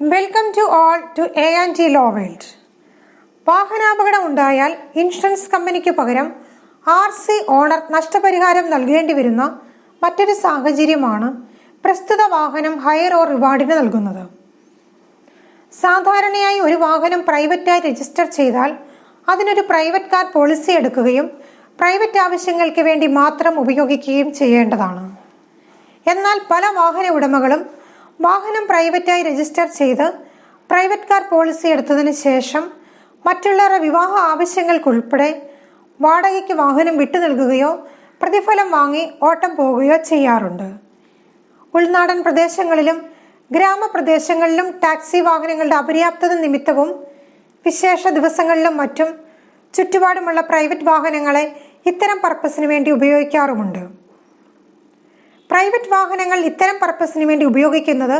Welcome to all to A&T Law World. വാഹനാപകടം ഉണ്ടായാൽ insurance കമ്പനിക്ക് പകരം RC ഓണർ നഷ്ടപരിഹാരം നൽകേണ്ടി വരുന്ന മറ്റൊരു സാഹചര്യമാണ് പ്രസ്തുത വാഹനം ഹയർ ഓർ റിവാർഡിന് നൽകുന്നത്. സാധാരണയായി ഒരു വാഹനം പ്രൈവറ്റായി രജിസ്റ്റർ ചെയ്താൽ അതിനൊരു പ്രൈവറ്റ് കാർ പോളിസി എടുക്കുകയും പ്രൈവറ്റ് ആവശ്യങ്ങൾക്ക് വേണ്ടി മാത്രം ഉപയോഗിക്കുകയും ചെയ്യേണ്ടതാണ്. എന്നാൽ പല വാഹന ഉടമകളും വാഹനം പ്രൈവറ്റായി രജിസ്റ്റർ ചെയ്ത് പ്രൈവറ്റ് കാർ പോളിസി എടുത്തതിന് ശേഷം മറ്റുള്ളവരുടെ വിവാഹ ആവശ്യങ്ങൾക്കുൾപ്പെടെ വാടകയ്ക്ക് വാഹനം വിട്ടു നൽകുകയോ പ്രതിഫലം വാങ്ങി ഓട്ടം പോവുകയോ ചെയ്യാറുണ്ട്. ഉൾനാടൻ പ്രദേശങ്ങളിലും ഗ്രാമപ്രദേശങ്ങളിലും ടാക്സി വാഹനങ്ങളുടെ അപര്യാപ്തത നിമിത്തവും വിശേഷ ദിവസങ്ങളിലും മറ്റും ചുറ്റുപാടുമുള്ള പ്രൈവറ്റ് വാഹനങ്ങളെ ഇത്തരം പർപ്പസിന് വേണ്ടി ഉപയോഗിക്കാറുമുണ്ട്. പ്രൈവറ്റ് വാഹനങ്ങൾ ഇത്തരം പർപ്പസിന് വേണ്ടി ഉപയോഗിക്കുന്നത്